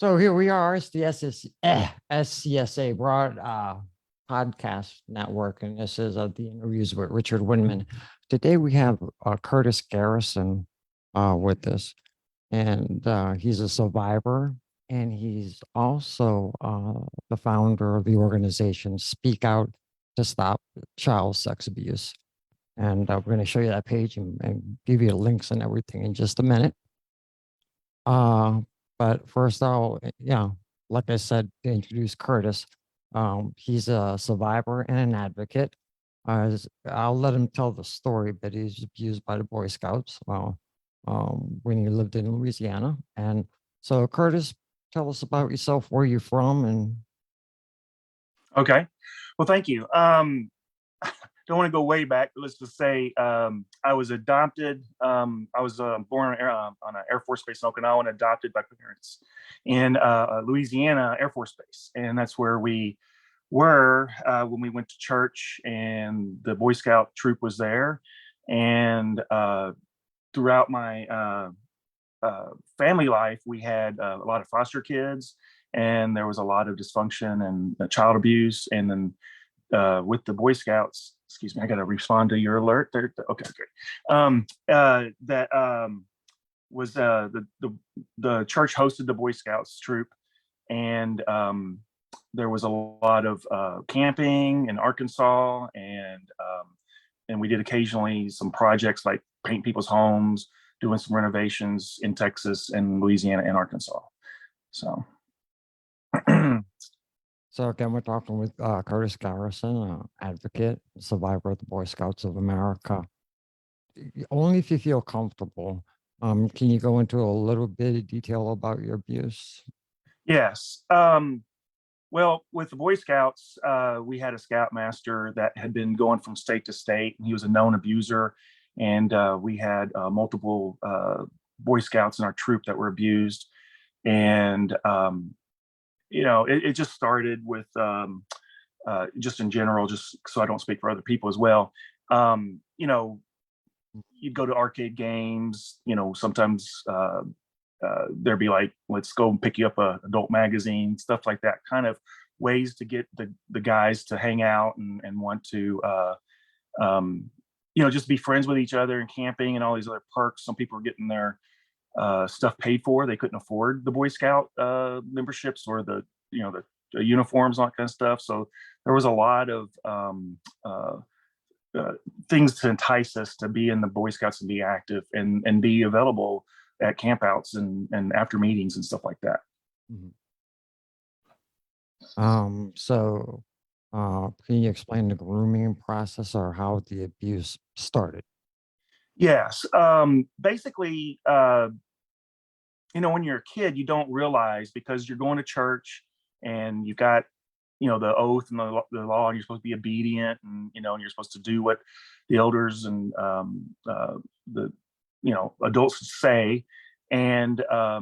So here we are. It's the SCSA Podcast Network, and this is the interviews with Richard Windmann. Today we have Curtis Garrison with us, and he's a survivor, and he's also the founder of the organization Speak Out to Stop Child Sex Abuse. And we're going to show you that page and give you the links and everything in just a minute. But first, like I said, to introduce Curtis, he's a survivor and an advocate. I'll let him tell the story, but he's abused by the Boy Scouts when he lived in Louisiana. And so, Curtis, tell us about yourself, where you're from, and Okay. Well, thank you. Don't want to go way back, but let's just say I was adopted. I was born on an Air Force base in Okinawa and adopted by parents in Louisiana Air Force Base. And that's where we were when we went to church, and the Boy Scout troop was there. And throughout my family life, we had a lot of foster kids, and there was a lot of dysfunction and child abuse. And then with the Boy Scouts, excuse me, I got to respond to your alert there. Okay, great. That was the church hosted the Boy Scouts troop, and there was a lot of camping in Arkansas, and we did occasionally some projects like paint people's homes, doing some renovations in Texas and Louisiana and Arkansas. So. So again, we're talking with Curtis Garrison, advocate, survivor of the Boy Scouts of America. Only if you feel comfortable. Can you go into a little bit of detail about your abuse? Yes. Well, with the Boy Scouts, we had a scoutmaster that had been going from state to state, and he was a known abuser. And we had multiple Boy Scouts in our troop that were abused. And it just started with just in general, just so I don't speak for other people as well. You'd go to arcade games, sometimes there'd be like, let's go and pick you up a adult magazine, stuff like that, kind of ways to get the guys to hang out and want to, just be friends with each other, and camping and all these other perks. Some people were getting their stuff paid for. They couldn't afford the Boy Scout memberships or the uniforms, all that kind of stuff. So there was a lot of things to entice us to be in the Boy Scouts and be active and be available at campouts and after meetings and stuff like that. So can you explain the grooming process or how the abuse started? Yes. Basically, when you're a kid, you don't realize, because you're going to church and you got, the oath and the law, and you're supposed to be obedient, and, and you're supposed to do what the elders and the adults say. And a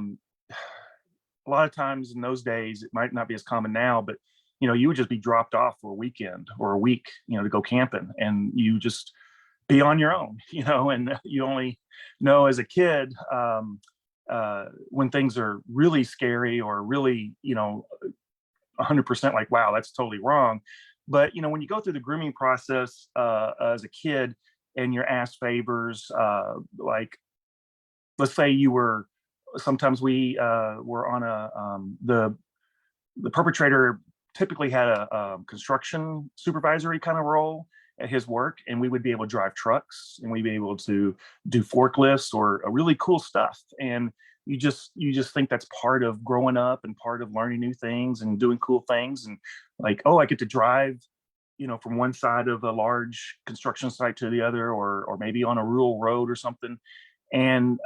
lot of times in those days, it might not be as common now, but, you would just be dropped off for a weekend or a week, to go camping, and you just be on your own, and you only know as a kid when things are really scary or really, 100% like, wow, that's totally wrong. But, when you go through the grooming process as a kid, and you're asked favors, like, let's say sometimes we were on the perpetrator typically had a construction supervisory kind of role at his work, and we would be able to drive trucks, and we'd be able to do forklifts or really cool stuff. And you just think that's part of growing up and part of learning new things and doing cool things. And like, oh, I get to drive, from one side of a large construction site to the other, or maybe on a rural road or something. And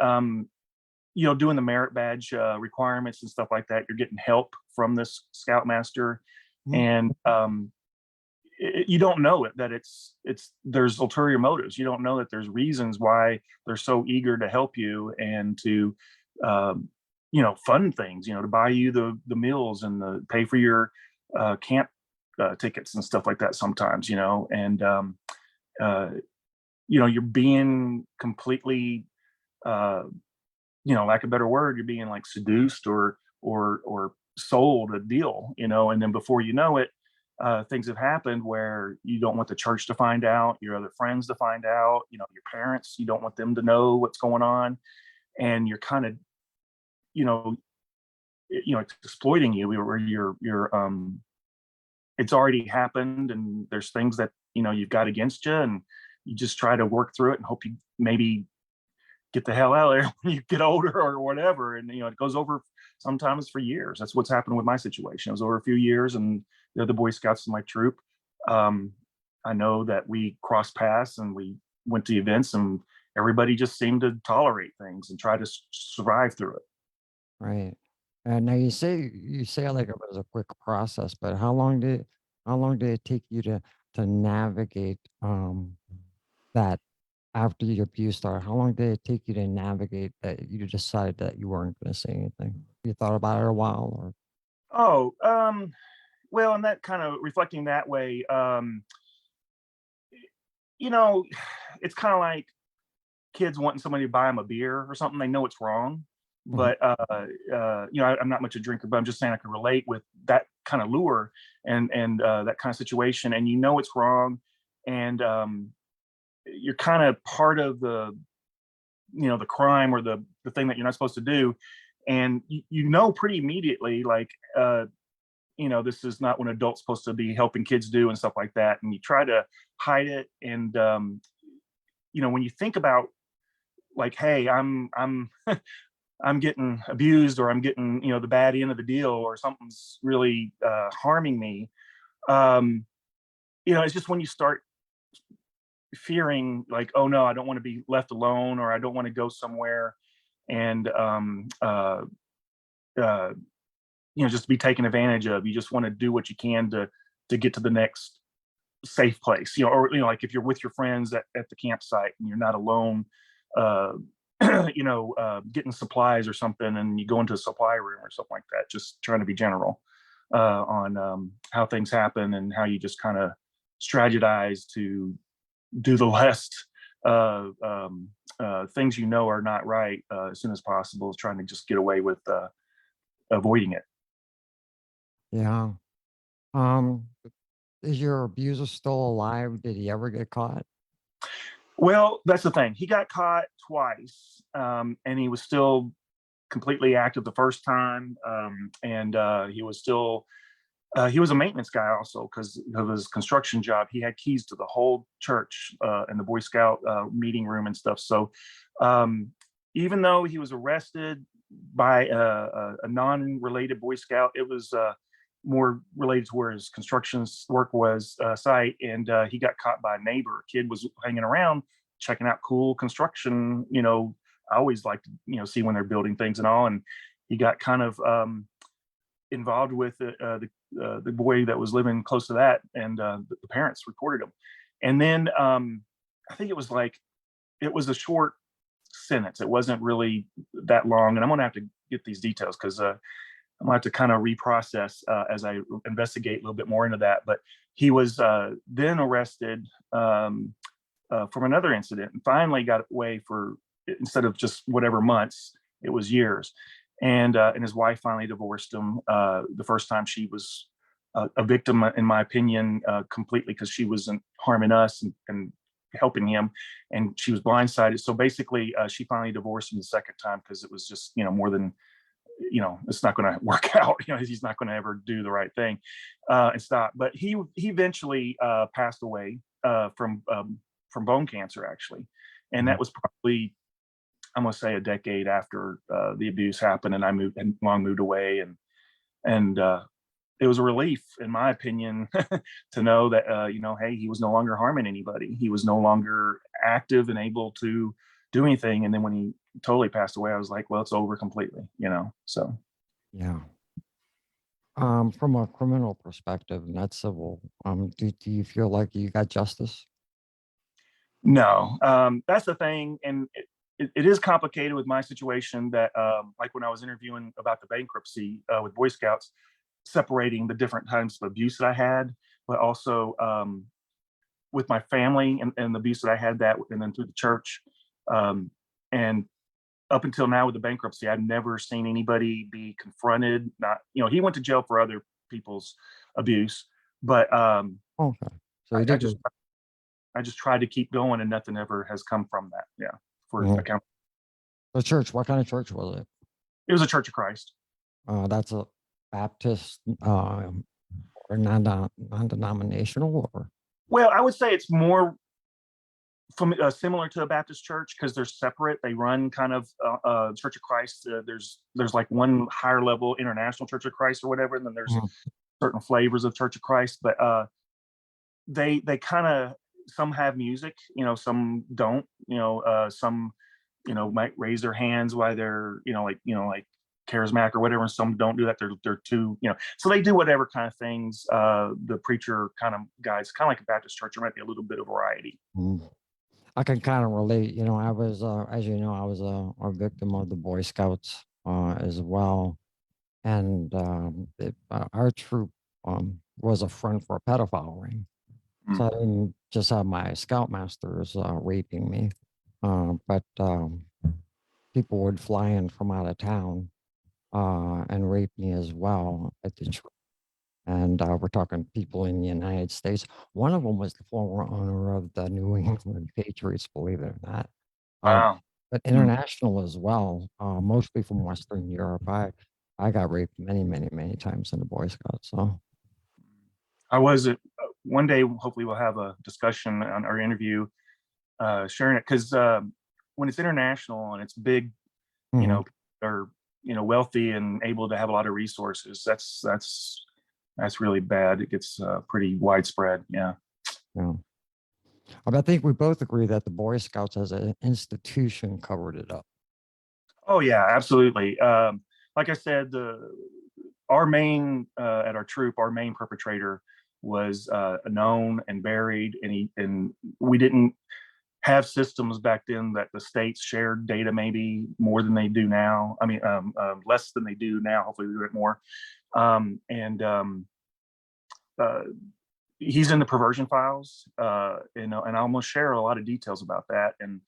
doing the merit badge requirements and stuff like that, you're getting help from this scoutmaster. And you don't know that there's ulterior motives. You don't know that there's reasons why they're so eager to help you and to fund things, to buy you the meals and the pay for your camp tickets and stuff like that sometimes, and you're being completely lack of a better word, you're being like seduced or or sold a deal, and then before you know it, things have happened where you don't want the church to find out, your other friends to find out, your parents, you don't want them to know what's going on, and you're kind of, you know, exploiting you, where it's already happened, and there's things that you've got against you, and you just try to work through it and hope you maybe get the hell out of there when you get older or whatever. And it goes over sometimes for years. That's what's happened with my situation. It was over a few years, and the other Boy Scouts in my troop, I know that we crossed paths and we went to events, and everybody just seemed to tolerate things and try to survive through it. Right. And now you say like it was a quick process, but how long did it take you to navigate that after your abuse started? How long did it take you to navigate that you decided that you weren't going to say anything? You thought about it a while, or Oh, well, and that kind of reflecting that way, you know, it's kind of like kids wanting somebody to buy them a beer or something. They know it's wrong, Mhm. but I'm not much a drinker, but I'm just saying I can relate with that kind of lure and that kind of situation. And it's wrong, and you're kind of part of the crime or the thing that you're not supposed to do, and pretty immediately, like, this is not what an adult's supposed to be helping kids do and stuff like that, and you try to hide it. And when you think about, like, hey, I'm I'm getting abused, or I'm getting the bad end of the deal, or something's really harming me, um it's just when you start fearing, like, oh no, I don't want to be left alone, or I don't want to go somewhere and uh just be taken advantage of. You just want to do what you can to get to the next safe place, or like if you're with your friends at the campsite and you're not alone, uh getting supplies or something, and you go into a supply room or something like that, just trying to be general on how things happen, and how you just kind of strategize to do the last things are not right, as soon as possible, is trying to just get away with avoiding it. Yeah. Um, is your abuser still alive? Did he ever get caught? Well, that's the thing. He got caught twice, and he was still completely active the first time, and he was a maintenance guy also, because of his construction job. He had keys to the whole church and the Boy Scout meeting room and stuff. So um, even though he was arrested by a non-related Boy Scout, it was more related to where his construction work was site, and he got caught by a neighbor. A kid was hanging around checking out cool construction. I always like to see when they're building things and all, and he got kind of involved with the boy that was living close to that, and the parents reported him. And then I think it was a short sentence. It wasn't really that long, and I'm gonna have to get these details, because I'm gonna have to kind of reprocess as I investigate a little bit more into that. But he was then arrested from another incident, and finally got away for, instead of just whatever months, it was years. And his wife finally divorced him. The first time, she was a victim, in my opinion, completely, because she wasn't harming us and helping him, and she was blindsided. So basically, she finally divorced him the second time, because it was just more than, it's not going to work out. He's not going to ever do the right thing and stop. But he eventually passed away from bone cancer, actually, and Mhm. that was probably, I'm gonna say, a decade after the abuse happened, and I moved away, and it was a relief, in my opinion, to know that hey, he was no longer harming anybody. He was no longer active and able to do anything. And then when he totally passed away, I was like, well, it's over completely. So Yeah. From a criminal perspective, not civil, do you feel like you got justice? no, that's the thing, and it is complicated with my situation. That like when I was interviewing about the bankruptcy with Boy Scouts, separating the different types of abuse that I had, but also with my family, and the abuse that I had, that, and then through the church, um, and up until now with the bankruptcy, I've never seen anybody be confronted. Not, he went to jail for other people's abuse, but Okay. So I, you I did just I just tried to keep going, and nothing ever has come from that. Yeah, for Mhm. account. the church. What kind of church was it? It was a Church of Christ. That's a Baptist or non-denominational or Well, I would say it's more from similar to a Baptist church because they're separate. They run kind of Church of Christ. There's like one higher level international Church of Christ or whatever, and then there's Mhm. certain flavors of Church of Christ. But they kind of, some have music, some don't. Some might raise their hands while they're like charismatic or whatever, and some don't do that. They're too, so they do whatever kind of things. The preacher kind of guys, kind of like a Baptist church, there might be a little bit of variety. Mhm. I can kind of relate. I was, as you know, I was a victim of the Boy Scouts as well, and our troop was a front for a pedophile ring. So I didn't just have my scoutmasters raping me, but people would fly in from out of town and rape me as well at the troop. And we're talking people in the United States. One of them was the former owner of the New England Patriots, believe it or not. Uh, Wow. but international as well, mostly from Western Europe. I got raped many, many, many times in the Boy Scouts. So I was one day. Hopefully, we'll have a discussion on our interview, sharing it because when it's international and it's big, mhm, or wealthy and able to have a lot of resources. That's really bad. It gets pretty widespread. Yeah. yeah. But I think we both agree that the Boy Scouts as an institution covered it up. Oh yeah, absolutely. Like I said, our main at our troop, our main perpetrator was known and buried, and we didn't have systems back then that the states shared data maybe more than they do now. I mean, less than they do now. Hopefully, we do it more. And uh, he's in the perversion files, and I'm going to share a lot of details about that, and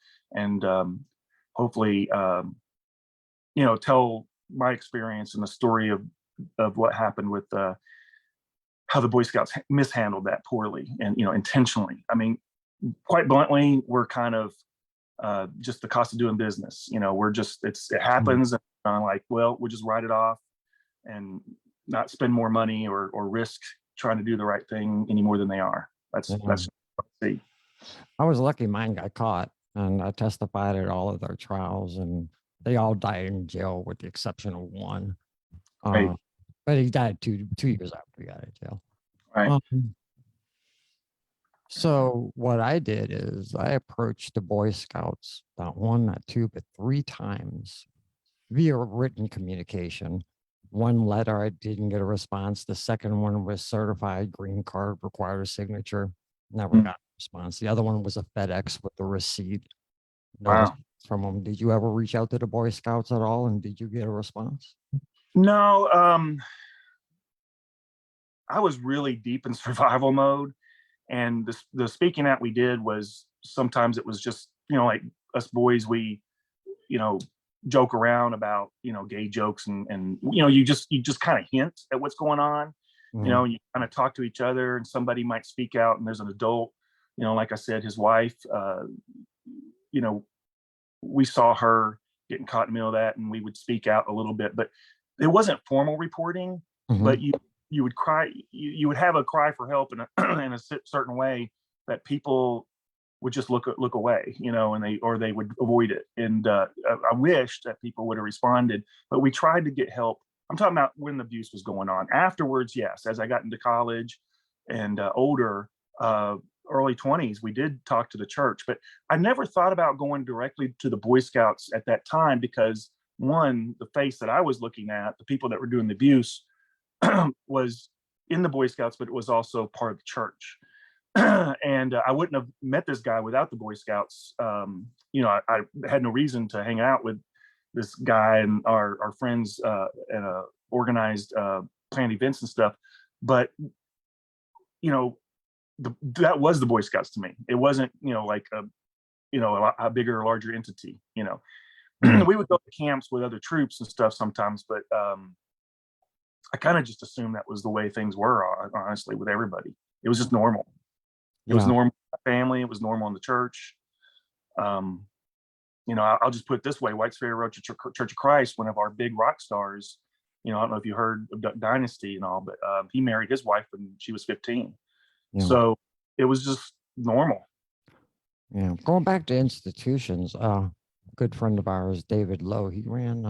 hopefully, tell my experience and the story of what happened with how the Boy Scouts mishandled that poorly and intentionally. I mean, quite bluntly, we're kind of just the cost of doing business. We're just it Mhm. happens, and I'm like, well, we'll just write it off and not spend more money or risk trying to do the right thing any more than they are. That's Yeah. that's see. I was lucky mine got caught, and I testified at all of their trials, and they all died in jail with the exception of one. Right, Uh, but he died two years after he got out of jail. right. Um, so what I did is I approached the Boy Scouts not one, not two, but three times via written communication. One letter, I didn't get a response. The second one was certified green card, required a signature. Never Mm, got a response. The other one was a FedEx with the receipt. No wow. response from them. Did you ever reach out to the Boy Scouts at all? And did you get a response? No, I was really deep in survival mode, and the speaking out we did was sometimes it was just like us boys, we you know joke around about gay jokes, and you just kind of hint at what's going on, Mhm. and you kind of talk to each other, and somebody might speak out, and there's an adult, like I said, his wife, you know we saw her getting caught in the middle of that, and we would speak out a little bit, but it wasn't formal reporting. But Mhm. you would cry, you would have a cry for help in a in a certain way that people would just look away, and they would avoid it. And I wish that people would have responded, but we tried to get help. I'm talking about when the abuse was going on. Afterwards, yes, as I got into college and older, uh, early 20s, we did talk to the church, but I never thought about going directly to the Boy Scouts at that time because one, the face that I was looking at, the people that were doing the abuse, was in the Boy Scouts, but it was also part of the church. And I wouldn't have met this guy without the Boy Scouts. I had no reason to hang out with this guy and our friends at organized planned events and stuff. But you know, that was the Boy Scouts to me. It wasn't like a bigger, larger entity. We would go to camps with other troops and stuff sometimes, but I kind of just assumed that was the way things were, honestly, with everybody. It was just normal. It was Yeah. normal in my family. It was normal in the church. I'll just put it this way: White's Ferry Road Church of Christ, one of our big rock stars. I don't know if you heard of Duck Dynasty and all, but he married his wife when she was 15. Yeah. So it was just normal. Yeah. Going back to institutions, a good friend of ours, David Lowe, he ran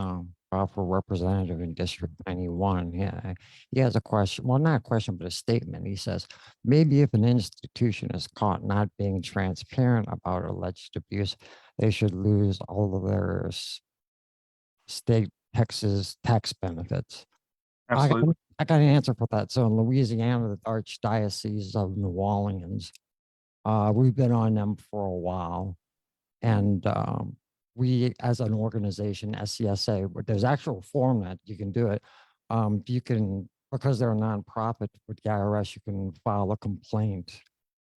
for representative in District 91. Yeah. He has a question. Well, not a question, but a statement. He says, maybe if an institution is caught not being transparent about alleged abuse, they should lose all of their state Texas tax benefits. Absolutely. I got an answer for that. So in Louisiana, the Archdiocese of New Orleans, we've been on them for a while. And we, as an organization, SCSA, there's actual form that you can do it. You can, because they're a nonprofit with the IRS, you can file a complaint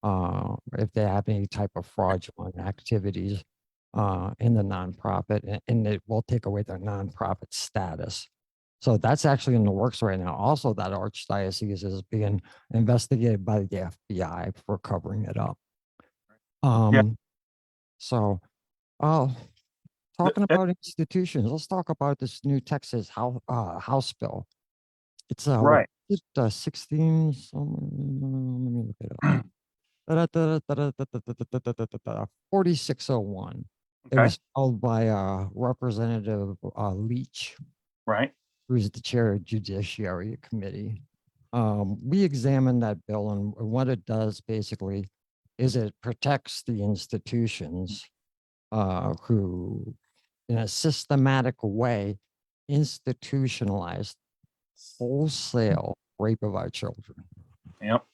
if they have any type of fraudulent activities in the nonprofit, and it will take away their nonprofit status. So that's actually in the works right now. Also, that archdiocese is being investigated by the FBI for covering it up. Yeah. So, talking about institutions, let's talk about this new Texas House bill. It's Right. 16. Let me look it up. 4601. It Okay. was held by Representative Leach, Right. who's the chair of Judiciary Committee. We examined that bill, and what it does basically is it protects the institutions who, in a systematic way, institutionalized wholesale rape of our children. Yep.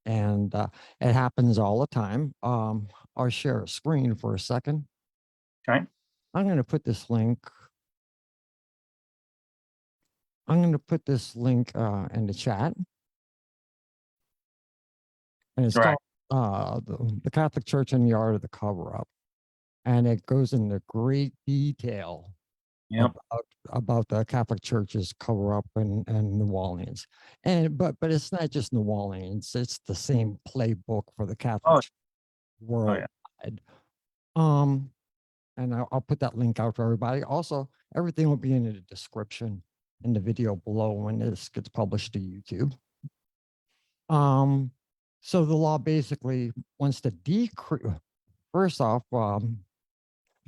And it happens all the time. I'll share a screen for a second. Okay. I'm going to put this link. In the chat. And it's Right. called the Catholic Church in the Art of the Cover-Up. And it goes into great detail Yep. about the Catholic Church's cover-up in New Orleans. But it's not just New Orleans, it's the same playbook for the Catholic Church worldwide. And I'll put that link out for everybody. Also, everything will be in the description in the video below when this gets published to YouTube. So the law basically wants to decrease. First off,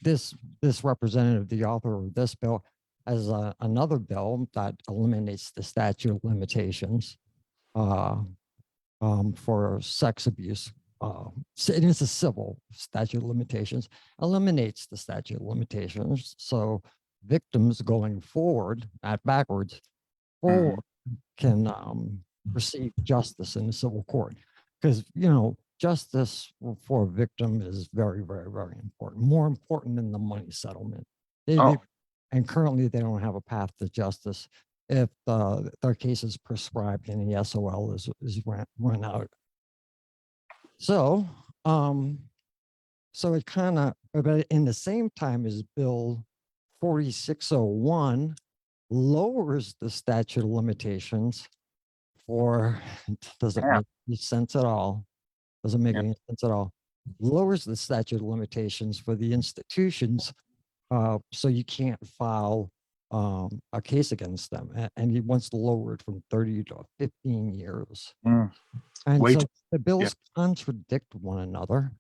this representative, the author of this bill, has another bill that eliminates the statute of limitations for sex abuse. It is a civil statute of limitations, eliminates the statute of limitations. So victims going forward, not backwards, forward can receive justice in the civil court. Because, justice for a victim is very, very, very important. More important than the money settlement. And currently they don't have a path to justice if their case is prescribed and the SOL is run out. So, it kind of, but in the same time as Bill 4601 lowers the statute of limitations for, doesn't make any sense at all. Doesn't make any sense at all. Lowers the statute of limitations for the institutions, so you can't file a case against them. And he wants to lower it from 30 to 15 years. And so the bills contradict one another.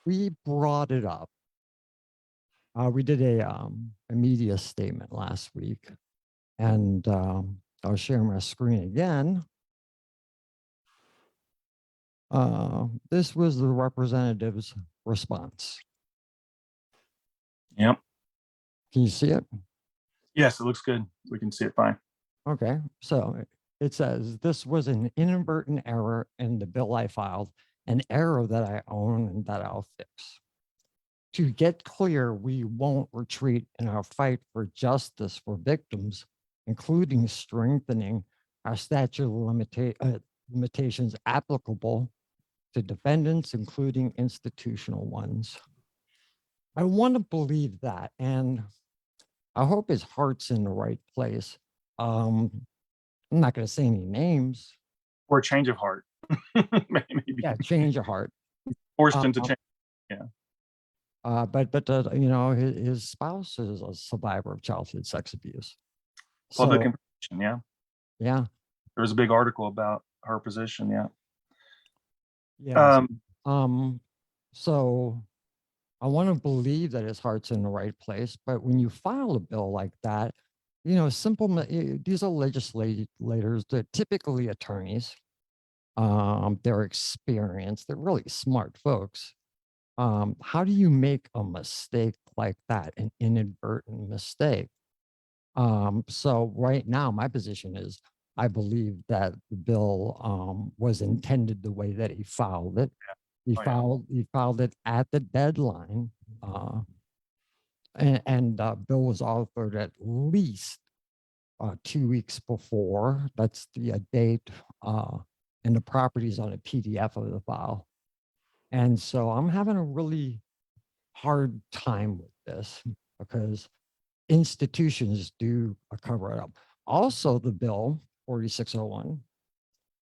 We brought it up. We did a media statement last week, and I'll share my screen again. This was the representative's response. Yep. Can you see it? Yes, it looks good. We can see it fine. Okay, so it says, this was an inadvertent error in the bill I filed, an error that I own and that I'll fix. To get clear, we won't retreat in our fight for justice for victims, including strengthening our statute of limitations applicable to defendants, including institutional ones. I want to believe that, and I hope his heart's in the right place. Um, I'm not going to say any names. Or a change of heart. Maybe Yeah, change of heart. forced Uh, into change. Yeah. but his spouse is a survivor of childhood sex abuse. Public So information. Yeah. yeah, There was a big article about her position. Yeah. yes. Um, Um, so I want to believe that his heart's in the right place, but when you file a bill like that, these are legislators. They're typically attorneys. They're experienced. They're really smart folks. How do you make a mistake like that, an inadvertent mistake? So right now, my position is I believe that the bill was intended the way that he filed it. oh yeah. He filed it at the deadline. And bill was authored at least 2 weeks before. That's the date, and the property's on a PDF of the file. And so I'm having a really hard time with this because institutions do cover it up. Also, the bill 4601,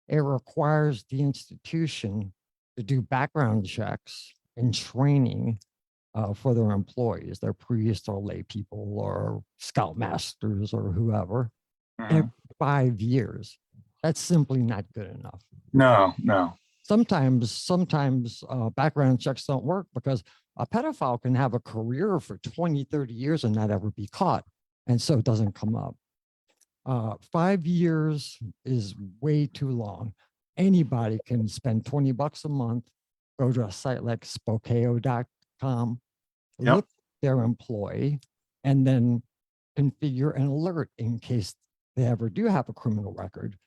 it requires the institution to do background checks and training for their employees, their priests or lay people or scoutmasters or whoever, every Mhm. 5 years. That's simply not good enough. No, no. Sometimes background checks don't work because a pedophile can have a career for 20, 30 years and not ever be caught. And so it doesn't come up. 5 years is way too long. Anybody can spend $20 a month, go to a site like spokeo.com, Yep. look at their employee, and then configure an alert in case they ever do have a criminal record.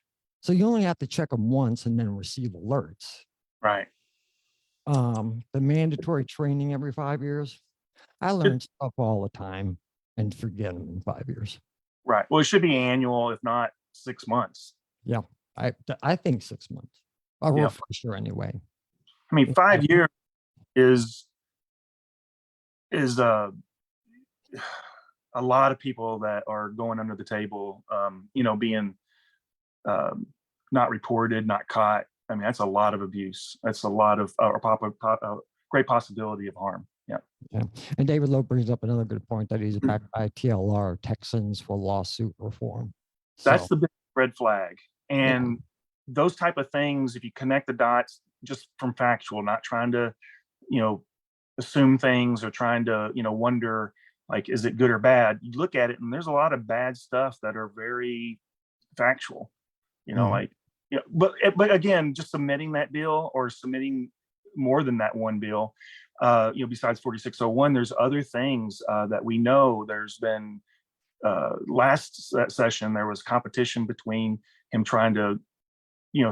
So you only have to check them once and then receive alerts. Right. The mandatory training every 5 years, I It- learn stuff all the time and forget them in 5 years. right. Well, it should be annual, if not 6 months. Yeah, I think 6 months. A Yeah. refresher anyway. I mean, Yeah, 5 years is a lot of people that are going under the table, being um, not reported, not caught. I mean, that's a lot of abuse. That's a lot of great possibility of harm. Yeah. yeah. And David Lowe brings up another good point that he's backed by TLR, Texans for Lawsuit Reform. That's So the big red flag. yeah, And those type of things, if you connect the dots just from factual, not trying to, you know, assume things or trying to, wonder like, is it good or bad? You look at it and there's a lot of bad stuff that are very factual, mhm, like, but again, just submitting that bill or submitting more than that one bill, besides 4601, there's other things that we know. There's been last session, there was competition between him trying to,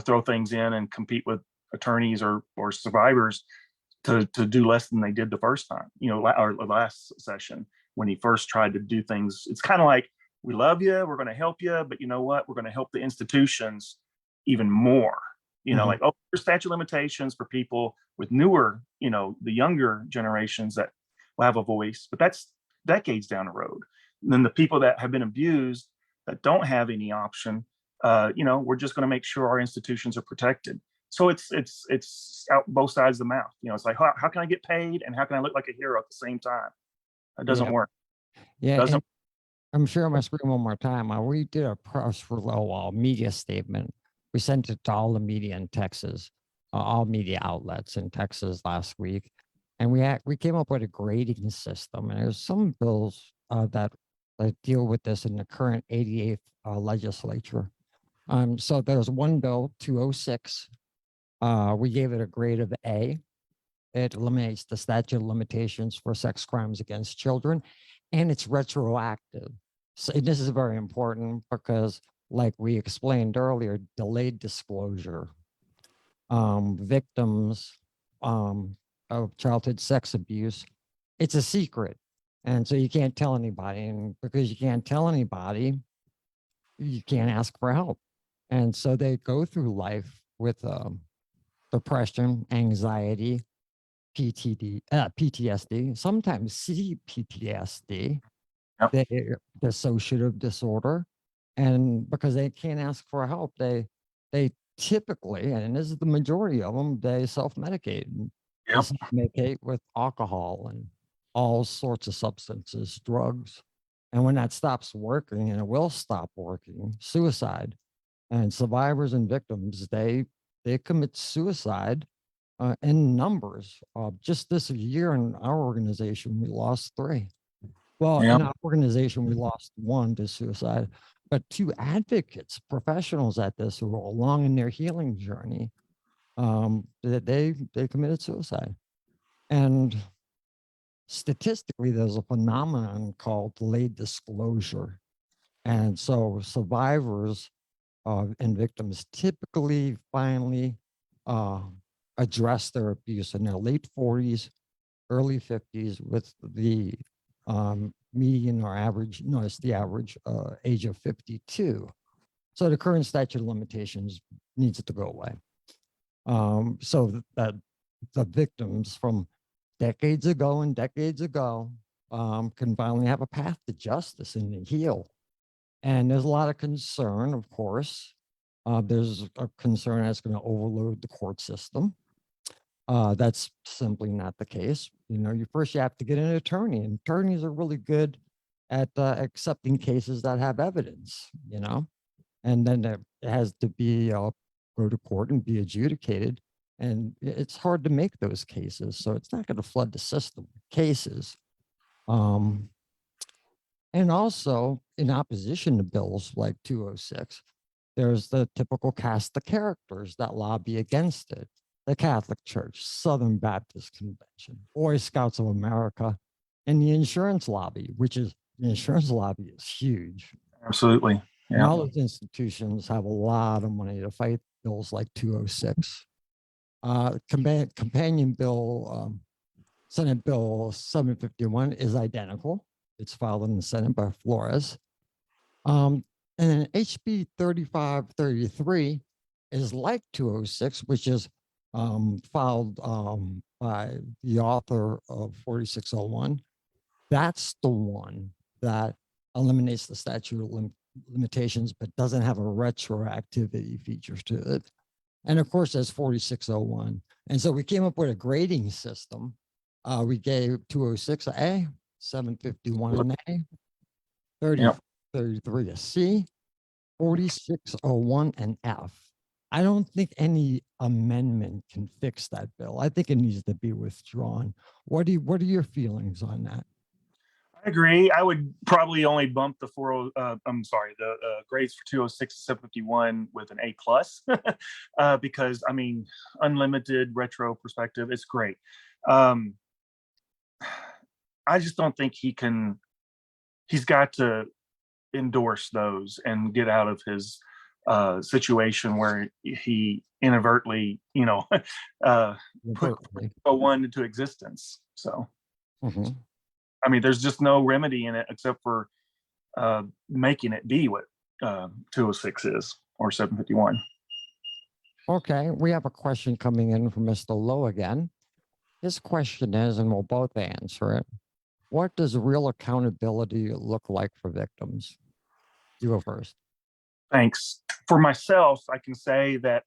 throw things in and compete with attorneys or survivors to do less than they did the first time, or last session when he first tried to do things. It's kind of like, we love you, we're going to help you, but you know what? We're going to help the institutions even more. mhm. Like, oh, there's statute limitations for people with newer, the younger generations that will have a voice, but that's decades down the road. And then the people that have been abused that don't have any option, we're just going to make sure our institutions are protected. So it's out both sides of the mouth. It's like, how can I get paid and how can I look like a hero at the same time? That doesn't Yeah, work. yeah, and Doesn't. I'm sure I'm gonna scream one more time. We did a press media statement. We sent it to all the media in Texas, all media outlets in Texas last week, and we came up with a grading system. And there's some bills that deal with this in the current 88th legislature. So there's one bill 206. We gave it a grade of A. It eliminates the statute of limitations for sex crimes against children, and it's retroactive. So this is very important because, like we explained earlier, delayed disclosure, victims of childhood sex abuse, it's a secret. And so you can't tell anybody. And because you can't tell anybody, you can't ask for help. And so they go through life with depression, anxiety, PTSD, sometimes CPTSD, Yep. the dissociative disorder. And because they can't ask for help, they typically, and this is the majority of them, they self-medicate. They Yep. self-medicate with alcohol and all sorts of substances, drugs. And when that stops working, and it will stop working, suicide. And survivors and victims, they commit suicide in numbers. Just this year in our organization, we lost 3. Well, Yep. in our organization, we lost 1 to suicide, but 2 advocates, professionals at this who are along in their healing journey, that they committed suicide. And statistically, there's a phenomenon called delayed disclosure. And so survivors and victims typically finally address their abuse in their late 40s, early 50s, with the median or average, no, it's the average age of 52. So the current statute of limitations needs to go away. So that the victims from decades ago can finally have a path to justice and to heal. And there's a lot of concern, of course. There's a concern that's going to overload the court system. That's simply not the case. You have to get an attorney, and attorneys are really good at accepting cases that have evidence, and then it has to be go to court and be adjudicated. And it's hard to make those cases. So it's not going to flood the system with cases. And also, in opposition to bills like 206, there's the typical cast of characters that lobby against it. The Catholic Church, Southern Baptist Convention, Boy Scouts of America, and the insurance lobby, the insurance lobby is huge. Absolutely. And Yeah. all those institutions have a lot of money to fight bills like 206. Companion bill, Senate Bill 751 is identical. It's filed in the Senate by Flores. And then HB 3533 is like 206, which is filed by the author of 4601. That's the one that eliminates the statute of limitations, but doesn't have a retroactivity feature to it. And of course, there's 4601. And so we came up with a grading system. We gave 206 an A, 751 an A, 33 a C, 4601 an F. I don't think any amendment can fix that bill. I think it needs to be withdrawn. What are your feelings on that? I agree. I would probably only bump the the grades for 206 to 751 with an A plus, because unlimited retro perspective, it's great. I just don't think he's got to endorse those and get out of his situation where he inadvertently, put one into existence. So, there's just no remedy in it except for making it be what 206 is or 751. Okay, we have a question coming in from Mr. Lowe again. His question is, and we'll both answer it, what does real accountability look like for victims? You go first. Thanks. For myself, I can say that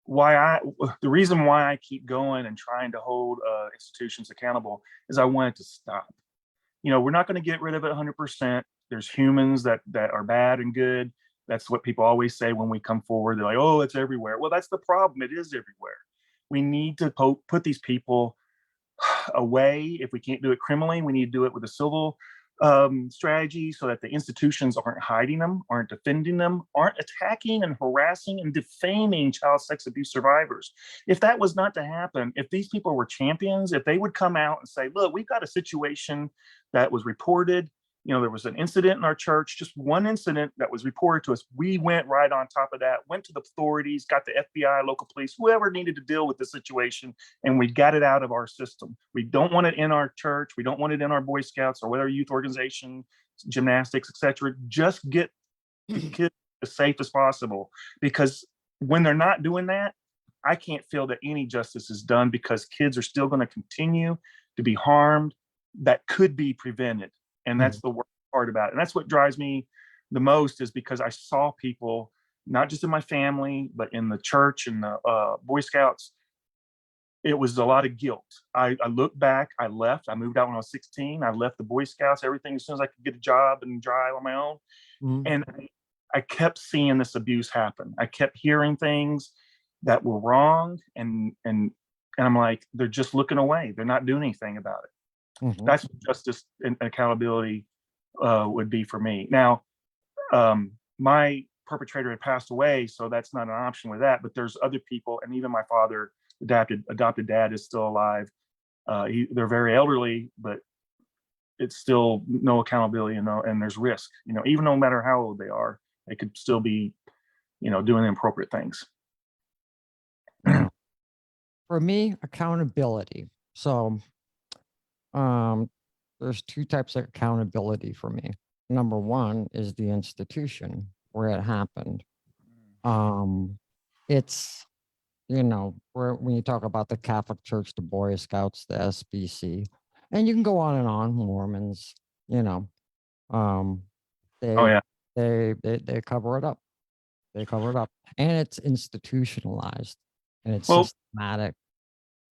the reason why I keep going and trying to hold institutions accountable is I want it to stop. We're not going to get rid of it 100%. There's humans that are bad and good. That's what people always say when we come forward. They're like, oh, it's everywhere. Well, that's the problem. It is everywhere. We need to put these people away. If we can't do it criminally, we need to do it with a civil strategy so that the institutions aren't hiding them, aren't defending them, aren't attacking and harassing and defaming child sex abuse survivors. If that was not to happen, if these people were champions, if they would come out and say, look, we've got a situation that was reported, there was an incident in our church, just one incident that was reported to us. We went right on top of that, went to the authorities, got the FBI, local police, whoever needed to deal with the situation, and we got it out of our system. We don't want it in our church. We don't want it in our Boy Scouts or whatever youth organization, gymnastics, etc. Just get the kids as safe as possible, because when they're not doing that, I can't feel that any justice is done because kids are still going to continue to be harmed that could be prevented. And that's the worst part about it. And that's what drives me the most, is because I saw people, not just in my family, but in the church and the Boy Scouts. It was a lot of guilt. I look back, I left, I moved out when I was 16. I left the Boy Scouts, everything, as soon as I could get a job and drive on my own. And I kept seeing this abuse happen. I kept hearing things that were wrong, and I'm like, they're just looking away. They're not doing anything about it. That's what justice and accountability would be for me. Now, my perpetrator had passed away, so that's not an option with that. But there's other people, and even my father, adopted dad, is still alive. They're very elderly, but it's still no accountability, and there's risk. Even no matter how old they are, they could still be, doing inappropriate things. For me, accountability. So there's two types of accountability for me. Number one is the institution where it happened. It's, when you talk about the Catholic Church, the Boy Scouts, the SBC, and you can go on and on, Mormons, they cover it up. They cover it up, and it's institutionalized, and it's systematic.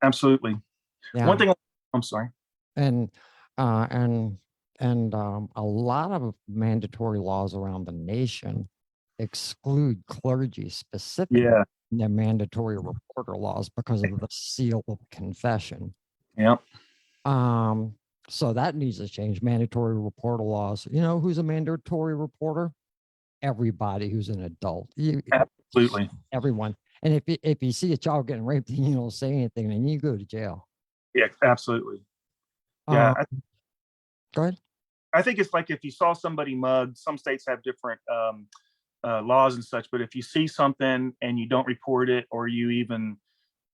Absolutely. Yeah. One thing, I'm sorry. And a lot of mandatory laws around the nation exclude clergy specifically in their mandatory reporter laws because of the seal of confession. Yep. So that needs to change. Mandatory reporter laws. Who's a mandatory reporter? Everybody who's an adult. Absolutely. Everyone. And if you see a child getting raped and you don't say anything, then you go to jail. Yeah, absolutely. Yeah. Go ahead. I think it's like if you saw somebody mugged, some states have different laws and such, but if you see something and you don't report it, or you even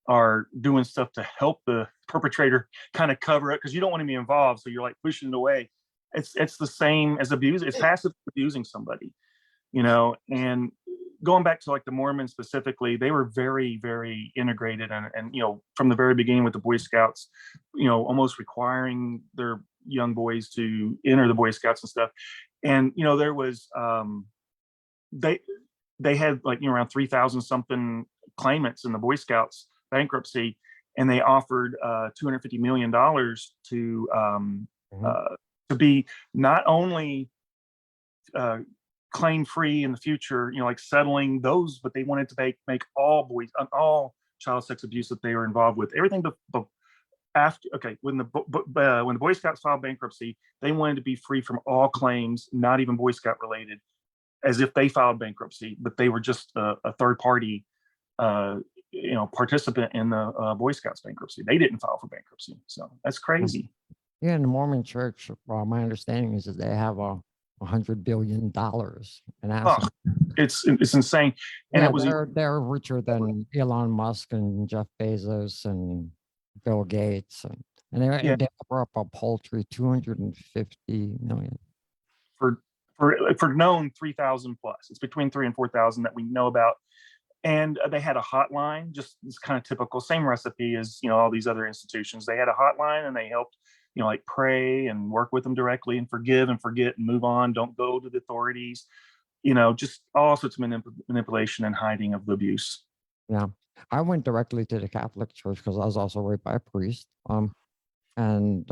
are doing stuff to help the perpetrator kind of cover it, because you don't want to be involved, so you're like pushing it away. It's the same as abuse. It's passive abusing somebody, and going back to like the Mormons specifically, they were very, very integrated, and from the very beginning with the Boy Scouts, almost requiring their young boys to enter the Boy Scouts and stuff. And there was they had like around 3,000 something claimants in the Boy Scouts bankruptcy, and they offered $250 million to be not only claim free in the future, like settling those, but they wanted to make all all child sex abuse that they were involved with, everything after. Okay, when the Boy Scouts filed bankruptcy, they wanted to be free from all claims, not even Boy Scout related, as if they filed bankruptcy, but they were just a third party, participant in the Boy Scouts bankruptcy. They didn't file for bankruptcy, so that's crazy. Yeah, in the Mormon Church, my understanding is that they have $100 billion in assets. It's insane, and they're richer than Elon Musk and Jeff Bezos and Bill Gates, and they cover up a paltry $250 million for known 3,000 plus. It's between 3,000 and 4,000 that we know about. And they had a hotline, just it's kind of typical, same recipe as all these other institutions. They had a hotline, and they helped like pray and work with them directly, and forgive and forget and move on. Don't go to the authorities. Just all sorts of manipulation and hiding of the abuse. Yeah, I went directly to the Catholic Church because I was also raped by a priest. And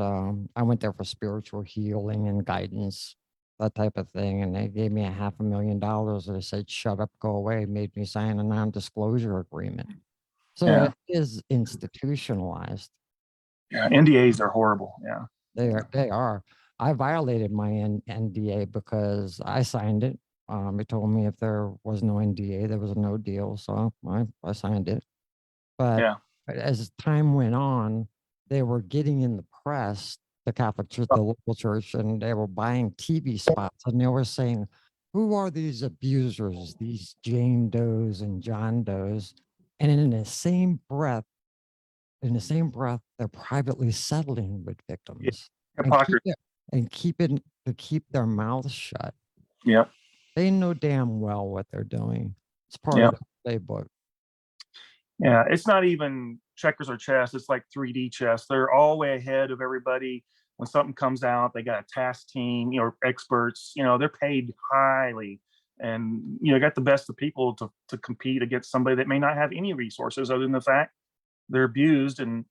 I went there for spiritual healing and guidance, that type of thing. And they gave me $500,000. They said, "Shut up, go away," made me sign a non-disclosure agreement. So it is institutionalized. Yeah, NDAs are horrible. Yeah, they are. I violated my NDA because I signed it. It told me if there was no NDA, there was no deal. So I signed it. But as time went on, they were getting in the press, the Catholic Church, the local church, and they were buying TV spots, and they were saying, "Who are these abusers, these Jane Does and John Does?" And in the same breath, they're privately settling with victims and keep their mouths shut. Yeah, they know damn well what they're doing. It's part of the playbook. Yeah, it's not even checkers or chess. It's like 3D chess. They're all way ahead of everybody. When something comes out, they got a task team, experts. They're paid highly, and got the best of people to compete against somebody that may not have any resources other than the fact they're abused, and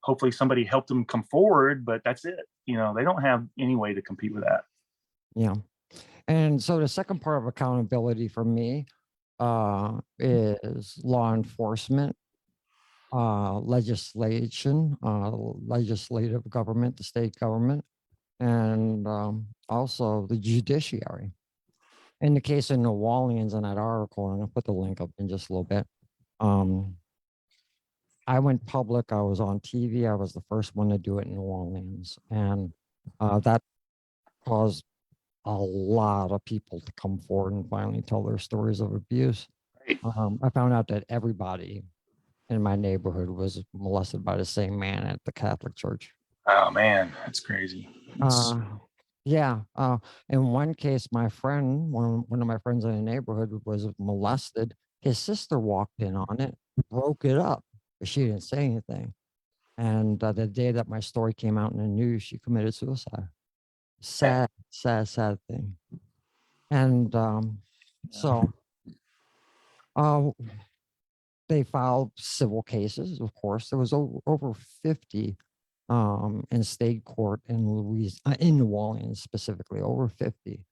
hopefully somebody helped them come forward. But that's it. They don't have any way to compete with that. Yeah. And so the second part of accountability for me is law enforcement, legislation, legislative government, the state government, and also the judiciary. In the case of New Orleans, in that article, and I'll put the link up in just a little bit. I went public. I was on TV. I was the first one to do it in New Orleans, and that caused a lot of people to come forward and finally tell their stories of abuse. Right. I found out that everybody in my neighborhood was molested by the same man at the Catholic church. Oh man, that's crazy. Yeah. In one case, my friend, one of my friends in the neighborhood was molested. His sister walked in on it, broke it up, but she didn't say anything. And the day that my story came out in the news, she committed suicide. Sad, sad, sad thing. And so they filed civil cases, of course. There was over 50 in state court in New Orleans specifically, over 50.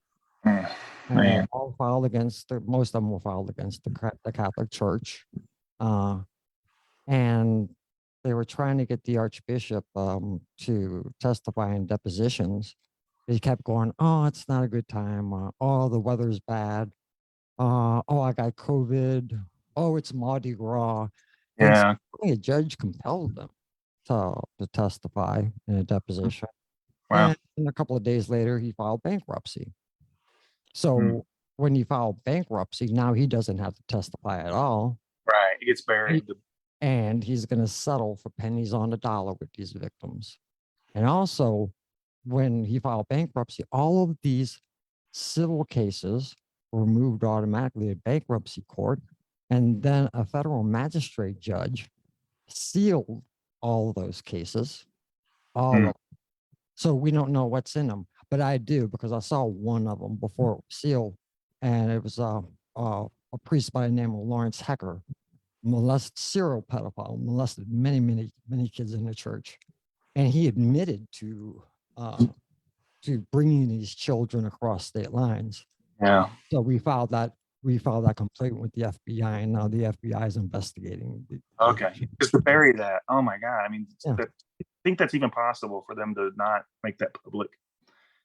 And Man. all filed against, most of them were filed against the Catholic Church. And they were trying to get the Archbishop to testify in depositions. He kept going, oh, it's not a good time. Oh, the weather's bad. Oh, I got COVID. Oh, it's Mardi Gras. And Yeah. a judge compelled them to testify in a deposition. Wow. And a couple of days later, he filed bankruptcy. So when he filed bankruptcy, now he doesn't have to testify at all. Right. It gets buried. And he's going to settle for pennies on the dollar with these victims. And also, when he filed bankruptcy, all of these civil cases were moved automatically to bankruptcy court. And then a federal magistrate judge sealed all of those cases, all of them. So we don't know what's in them, but I do because I saw one of them before it was sealed, and it was a priest by the name of Lawrence Hecker, serial pedophile, molested many, many, many kids in the church, and he admitted to bringing these children across state lines. Yeah. So we filed that complaint with the FBI, and now the FBI is investigating. Okay. Just to bury that. Oh my God. I mean, Yeah. I think that's even possible for them to not make that public.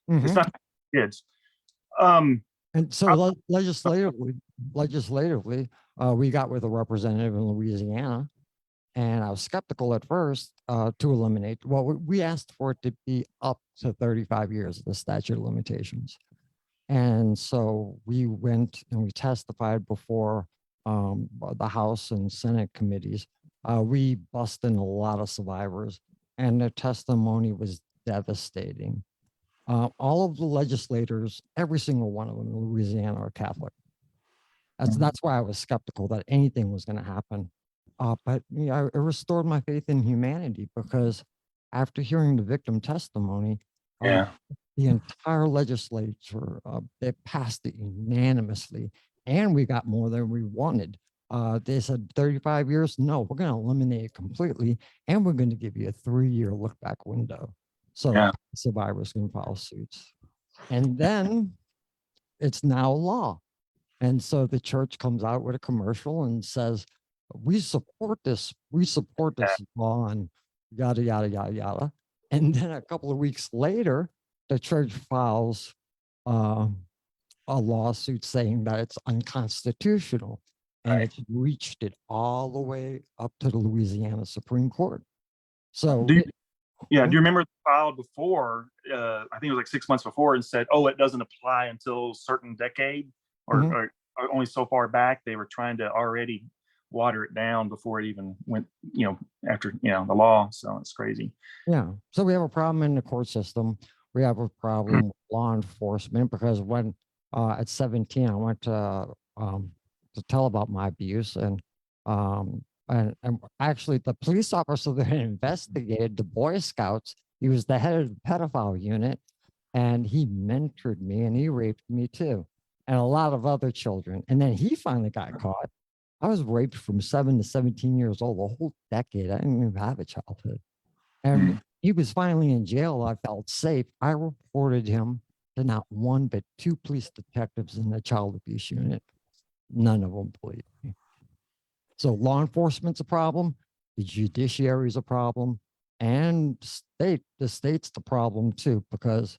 Mm-hmm. It's not kids. And so legislatively, we got with a representative in Louisiana, and I was skeptical at first to eliminate. Well, we asked for it to be up to 35 years, the statute of limitations. And so we went and we testified before the House and Senate committees. We busted a lot of survivors, and their testimony was devastating. All of the legislators, every single one of them in Louisiana, are Catholic. That's why I was skeptical that anything was going to happen. But it restored my faith in humanity, because after hearing the victim testimony, the entire legislature, they passed it unanimously, and we got more than we wanted. They said 35 years. No, we're going to eliminate it completely, and we're going to give you a 3-year look back window. So survivors can file suits. And then it's now law. And so the church comes out with a commercial and says, we support this law, and yada, yada, yada, yada. And then a couple of weeks later, the church files a lawsuit saying that it's unconstitutional. And it's reached it all the way up to the Louisiana Supreme Court. So do you remember the file before? I think it was like 6 months before, and said, "Oh, it doesn't apply until a certain decade, or only so far back." They were trying to already water it down before it even went, after the law. So it's crazy. Yeah. So we have a problem in the court system. We have a problem with law enforcement, because when at 17, I went to tell about my abuse, and And actually, the police officer that investigated the Boy Scouts, he was the head of the pedophile unit, and he mentored me and he raped me too, and a lot of other children. And then he finally got caught. I was raped from 7 to 17 years old, a whole decade. I didn't even have a childhood. And he was finally in jail. I felt safe. I reported him to not one, but two police detectives in the child abuse unit. None of them believed me. So law enforcement's a problem. The judiciary is a problem. And the state's the problem too, because,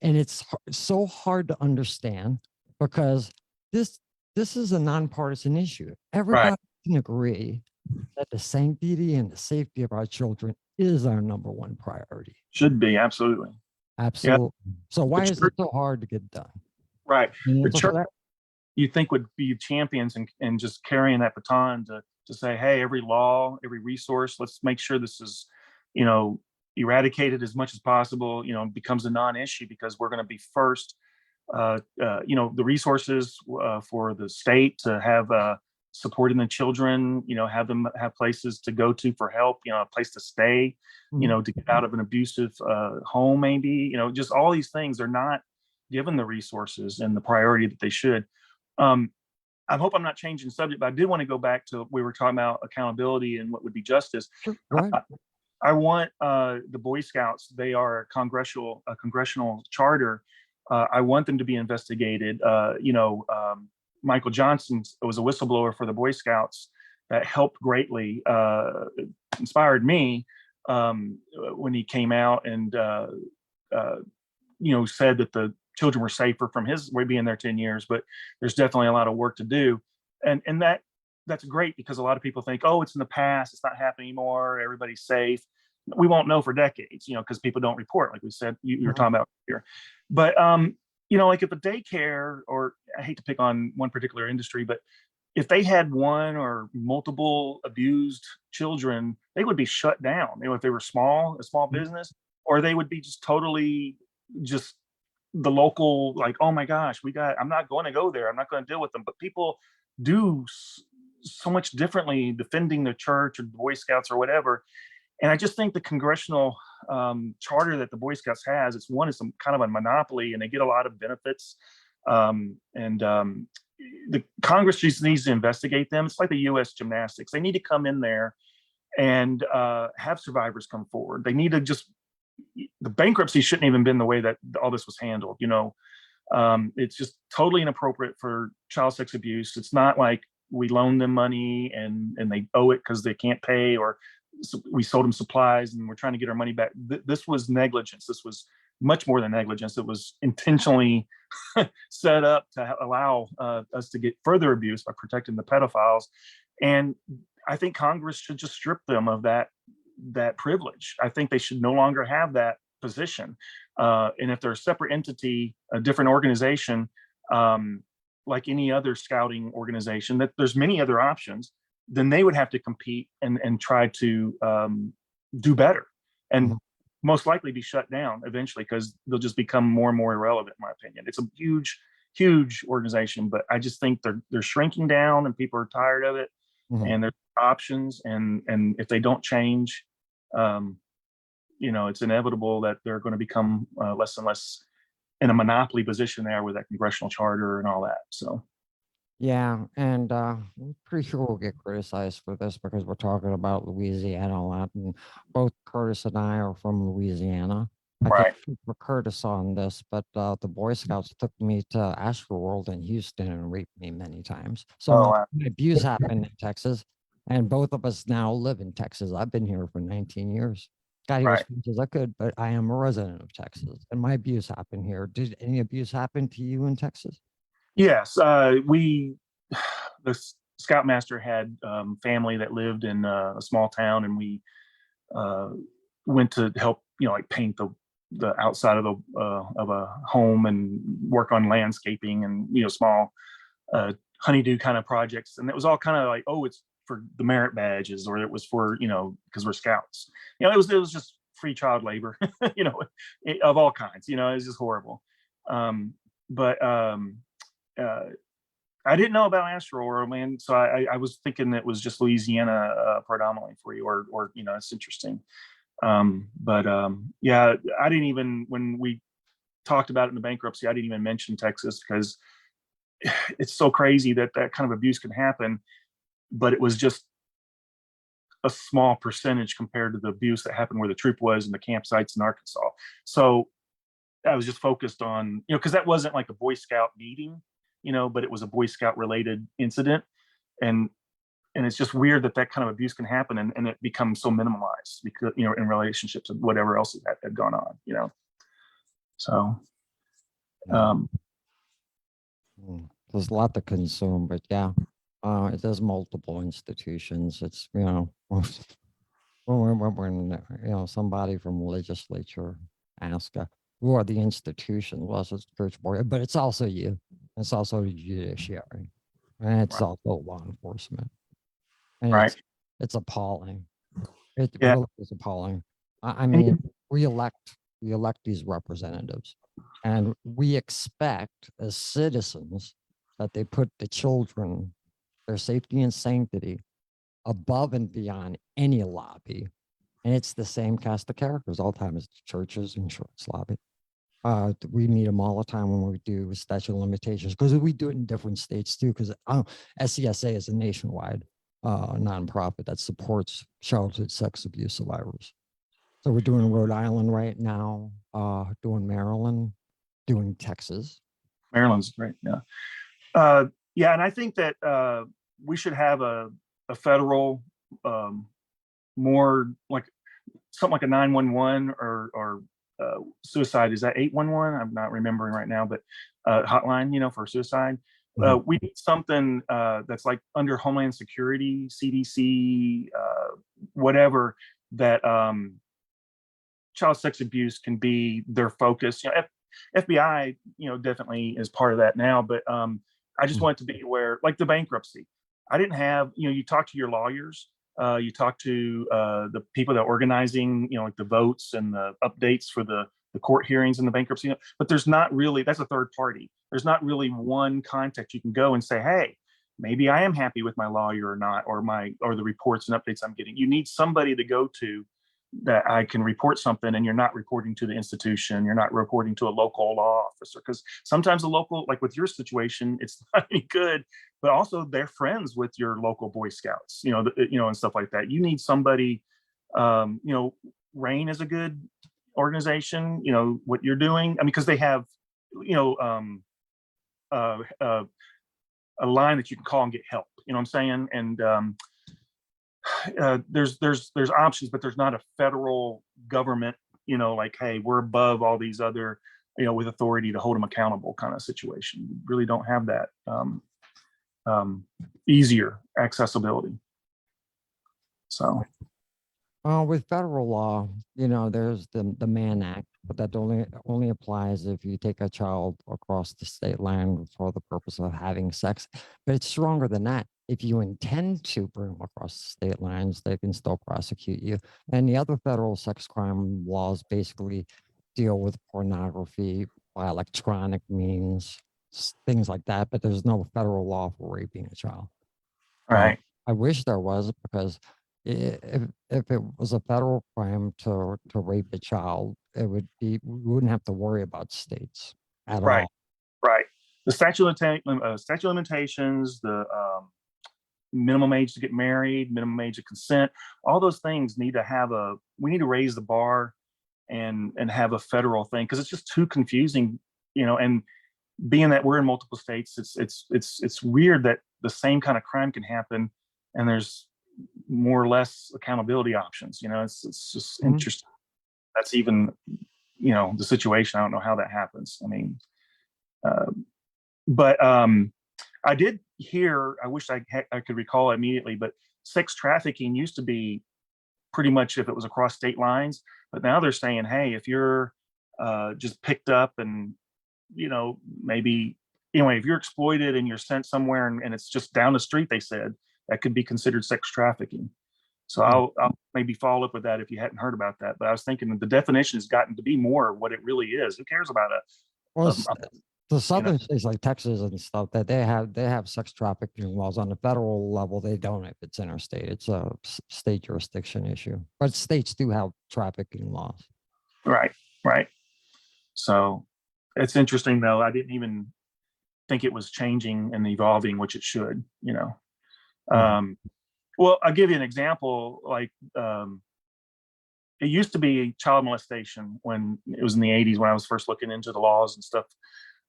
and it's so hard to understand because this is a nonpartisan issue. Everybody can agree that the sanctity and the safety of our children is our number one priority. Should be, absolutely. Absolutely. Yeah. So why is it so hard to get done? Right. The church, you think, would be champions and just carrying that baton to say, hey, every law, every resource, let's make sure this is, eradicated as much as possible, becomes a non-issue, because we're going to be first. The resources for the state to have supporting the children, have them have places to go to for help, a place to stay, to get out of an abusive home, maybe, just all these things are not given the resources and the priority that they should. I hope I'm not changing subject, but I did want to go back to, we were talking about accountability and what would be justice. Sure. Right. I want the Boy Scouts, they are a congressional charter. I want them to be investigated. Michael Johnson was a whistleblower for the Boy Scouts that helped greatly, inspired me when he came out and, said that the children were safer from his being there 10 years, but there's definitely a lot of work to do. And that's great, because a lot of people think, oh, it's in the past, it's not happening anymore, everybody's safe. We won't know for decades, because people don't report, like we said, you were talking about here. But, like if a daycare, or I hate to pick on one particular industry, but if they had one or multiple abused children, they would be shut down, if they were a small business, or they would be just totally just the local, like, oh my gosh, I'm not going to go there, I'm not going to deal with them. But people do so much differently, defending the church or the Boy Scouts or whatever. And I just think the congressional charter that the Boy Scouts has, it's some kind of a monopoly, and they get a lot of benefits. The Congress just needs to investigate them. It's like the U.S. gymnastics. They need to come in there and have survivors come forward. They need to the bankruptcy shouldn't even been the way that all this was handled. It's just totally inappropriate for child sex abuse. It's not like we loaned them money and they owe it because they can't pay, or we sold them supplies and we're trying to get our money back. This was negligence. This was much more than negligence. It was intentionally set up to allow us to get further abuse by protecting the pedophiles. And I think Congress should just strip them of that privilege. I think they should no longer have that position. And if they're a separate entity, a different organization, like any other scouting organization, that there's many other options, then they would have to compete and try to do better, and most likely be shut down eventually, because they'll just become more and more irrelevant, in my opinion. It's a huge organization, but I just think they're shrinking down and people are tired of it. And there's options, and if they don't change, it's inevitable that they're going to become less and less in a monopoly position there with that congressional charter and all that. So yeah, and I'm pretty sure we'll get criticized for this because we're talking about Louisiana a lot, and both Curtis and I are from Louisiana. I can't speak for Curtis on this, but the Boy Scouts took me to Astroworld in Houston and raped me many times. So my abuse happened in Texas, and both of us now live in Texas. I've been here for 19 years. Got here as much as I could, but I am a resident of Texas, and my abuse happened here. Did any abuse happen to you in Texas? Yes, the Scoutmaster had family that lived in a small town, and we went to help, like paint the outside of a home and work on landscaping and small honeydew kind of projects. And it was all kind of like, oh, it's for the merit badges, or it was for because we're scouts. It was just free child labor, of all kinds. It's just horrible. I didn't know about Astro, man. So I was thinking it was just Louisiana predominantly for you, or it's interesting. Yeah, I didn't even, when we talked about it in the bankruptcy, I didn't even mention Texas because it's so crazy that that kind of abuse can happen, but it was just a small percentage compared to the abuse that happened where the troop was in the campsites in Arkansas. So I was just focused on, because that wasn't like a Boy Scout meeting, but it was a Boy Scout related incident. And it's just weird that that kind of abuse can happen and it becomes so minimalized because, in relationships and whatever else that had gone on. So, um, There's a lot to consume, but yeah, there's multiple institutions. It's, when somebody from legislature ask, who are the institutions? Well, it's church board, but it's also you. It's also the judiciary, and it's right. also law enforcement, and Right. it's appalling. It Yeah. really is appalling. I mean, we elect these representatives, and we expect as citizens that they put the children, their safety and sanctity, above and beyond any lobby. And it's the same cast of characters all the time as churches, insurance lobby. We meet them all the time when we do statute of limitations because we do it in different states too. Because SCSA is a nationwide nonprofit that supports childhood sex abuse survivors. So we're doing Rhode Island right now, doing Maryland, doing Texas. Maryland's great. Yeah. Yeah. And I think that we should have a federal, more like something like a 911 or suicide. Is that 811? I'm not remembering right now, but hotline, for suicide. We need something that's like under Homeland Security, CDC, whatever, that child sex abuse can be their focus. FBI, definitely is part of that now, but I just want it to be where, like the bankruptcy, I didn't have, you talk to your lawyers, you talk to the people that are organizing, like the votes and the updates for the court hearings and the bankruptcy, but there's not really, that's a third party. There's not really one contact you can go and say, hey, maybe I am happy with my lawyer or not, or the reports and updates I'm getting. You need somebody to go to that I can report something, and you're not reporting to the institution, you're not reporting to a local law officer, because sometimes a local, like with your situation, it's not any good, but also they're friends with your local Boy Scouts, and stuff like that. You need somebody, RAIN is a good organization, what you're doing. I mean, because they have, a line that you can call and get help, what I'm saying? And there's options, but there's not a federal government, like, hey, we're above all these other, with authority to hold them accountable kind of situation. We really don't have that easier accessibility. So with federal law, there's the Mann Act, but that only applies if you take a child across the state line for the purpose of having sex. But it's stronger than that. If you intend to bring them across the state lines, they can still prosecute you. And the other federal sex crime laws basically deal with pornography by electronic means, things like that. But there's no federal law for raping a child. right. I wish there was, because if it was a federal crime to rape a child, it would be, we wouldn't have to worry about states at Right. all. Right. The statute of limitations, the minimum age to get married, minimum age of consent, all those things need to have we need to raise the bar and have a federal thing, because it's just too confusing, and being that we're in multiple states, it's weird that the same kind of crime can happen and there's more or less accountability options. It's just interesting. That's even, the situation. I don't know how that happens. I mean, but I did hear, I wish I could recall immediately, but sex trafficking used to be pretty much if it was across state lines, but now they're saying, hey, if you're just picked up and, maybe, anyway, if you're exploited and you're sent somewhere and it's just down the street, they said that could be considered sex trafficking. So I'll maybe follow up with that if you hadn't heard about that. But I was thinking that the definition has gotten to be more what it really is. Who cares about Well, The southern states like Texas and stuff that they have sex trafficking laws on the federal level. They don't if it's interstate. It's a state jurisdiction issue. But states do have trafficking laws. Right, right. So it's interesting though. I didn't even think it was changing and evolving, which it should. Well, I'll give you an example. Like it used to be child molestation when it was in the 80s when I was first looking into the laws and stuff,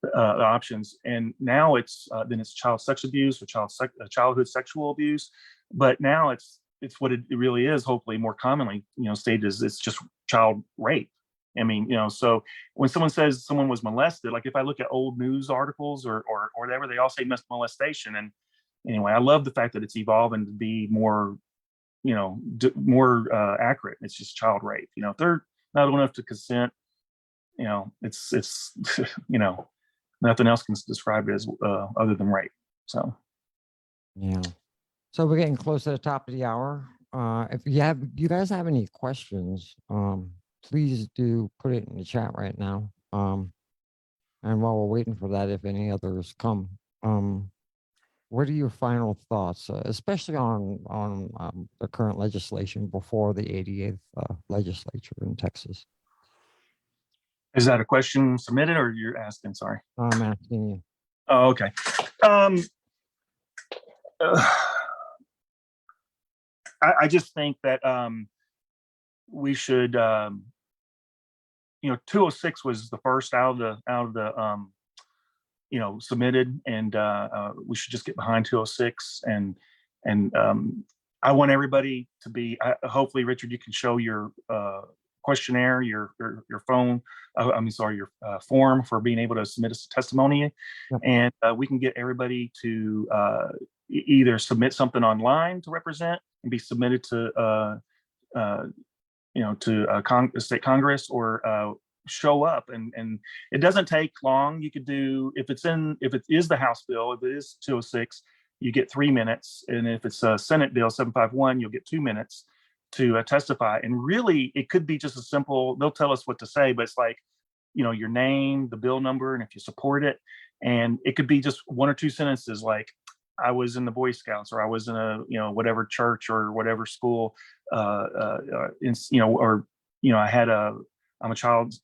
the options, and now it's then it's child sex abuse or childhood sexual abuse, but now it's what it really is. Hopefully, more commonly, stated as it's just child rape. I mean, so when someone says someone was molested, like if I look at old news articles or whatever, they all say molestation. And anyway, I love the fact that it's evolving to be more, more accurate. It's just child rape. If they're not old enough to consent, it's nothing else can describe it as other than rape. So yeah. So we're getting close to the top of the hour. If you guys have any questions, please do put it in the chat right now. And while we're waiting for that, if any others come, what are your final thoughts, especially on the current legislation before the 88th legislature in Texas? is that a question submitted or you're asking? Sorry. I'm asking you. Oh, okay. I just think that we should, 206 was the first out of the submitted, and we should just get behind 206. And I want everybody to be. Hopefully, Richard, you can show your questionnaire, your phone. Your form for being able to submit a testimony, Yep. and we can get everybody to either submit something online to represent and be submitted to state Congress, or show up. And it doesn't take long. You could do, if it is the House bill, if it is 206, you get 3 minutes. And if it's a Senate bill 751, you'll get 2 minutes to testify. And really, it could be just a simple, they'll tell us what to say, but it's like, your name, the bill number, and if you support it. And it could be just 1 or 2 sentences like, I was in the Boy Scouts, or I was in a, whatever church or whatever school, I'm a child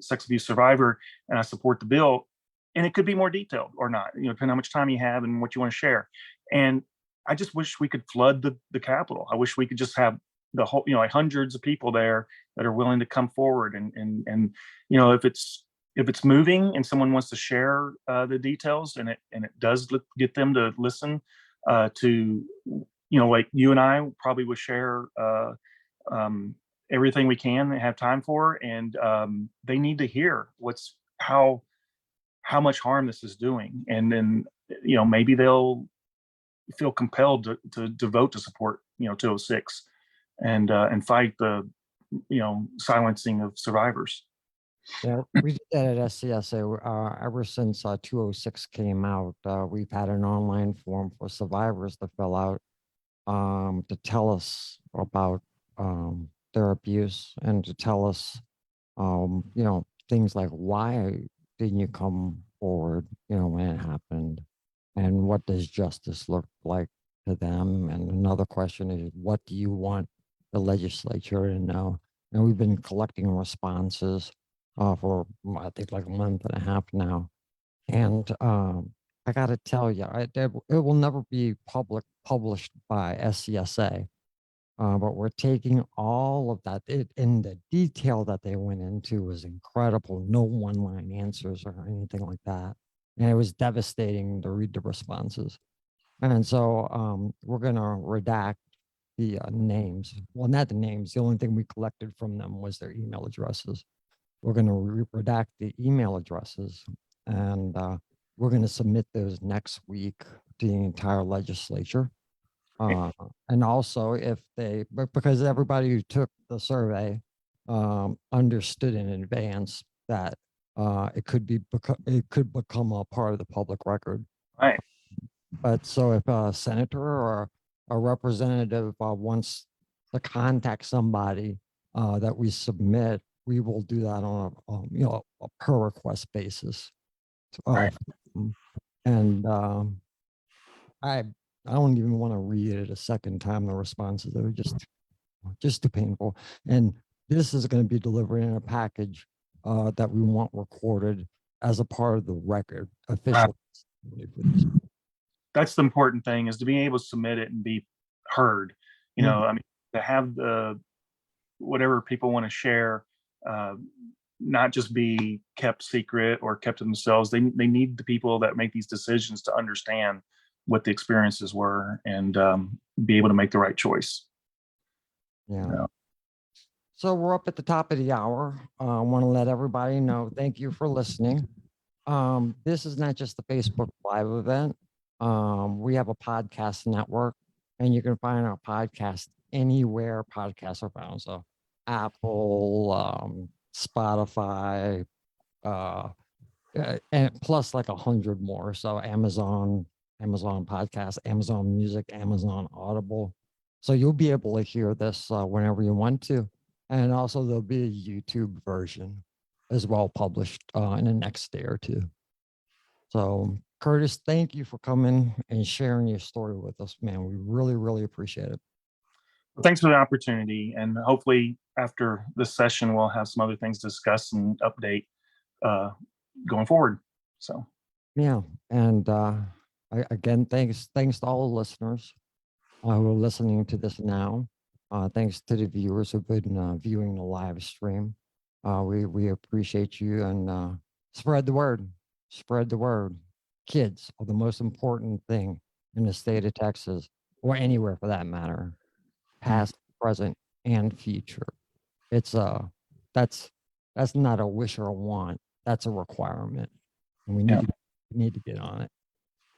sex abuse survivor and I support the bill. And it could be more detailed or not, depending on how much time you have and what you want to share. And I just wish we could flood the Capitol. I wish we could just have the whole, like hundreds of people there that are willing to come forward. And if it's moving and someone wants to share the details, and it does get them to listen to, like you and I probably would share everything we can and have time for, and they need to hear how much harm this is doing, and then maybe they'll feel compelled to vote to support 206 and fight the silencing of survivors. Yeah, we did that at SCSA. Ever since 206 came out, we've had an online form for survivors to fill out to tell us about their abuse, and to tell us, things like, why didn't you come forward, when it happened, and what does justice look like to them? And another question is, what do you want the legislature to know? And we've been collecting responses for I think like a month and a half now. And I got to tell you, it will never be published by SCSA, but we're taking all of that. In the detail that they went into was incredible. No one-line answers or anything like that. And it was devastating to read the responses. And so we're going to redact the names. Well, not the names. The only thing we collected from them was their email addresses. We're going to redact the email addresses, and we're going to submit those next week to the entire legislature. And also, because everybody who took the survey understood in advance that it could become a part of the public record. Right. But so if a senator or a representative wants to contact somebody that we submit, we will do that on a per request basis uh, and I don't even want to read it a second time. The responses are just too painful. And this is going to be delivered in a package that we want recorded as a part of the record, official. That's the important thing, is to be able to submit it and be heard. You know, I mean, to have the whatever people want to share, not just be kept secret or kept to themselves. They need the people that make these decisions to understand what the experiences were and be able to make the right choice. Yeah. Yeah. So we're up at the top of the hour. I want to let everybody know, thank you for listening. This is not just the Facebook Live event. We have a podcast network, and you can find our podcast anywhere podcasts are found. So Apple, Spotify, and plus like 100 more. So Amazon Podcast, Amazon Music, Amazon Audible. So you'll be able to hear this whenever you want to. And also there'll be a YouTube version as well, published in the next day or two. So Curtis, thank you for coming and sharing your story with us, man. We really, really appreciate it. Thanks for the opportunity, and hopefully after this session we'll have some other things to discuss and update going forward. So yeah, and again, thanks to all the listeners who are listening to this now. Thanks to the viewers who've been viewing the live stream. We appreciate you, and spread the word. Spread the word. Kids are the most important thing in the state of Texas, or anywhere for that matter, past, present, and future. It's that's not a wish or a want. That's a requirement, and we need to get on it.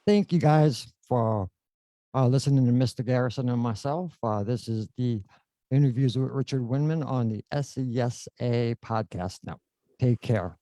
Thank you guys for listening to Mr. Garrison and myself. This is the interviews with Richard Windmann on the SCSA Podcast Network. Take care.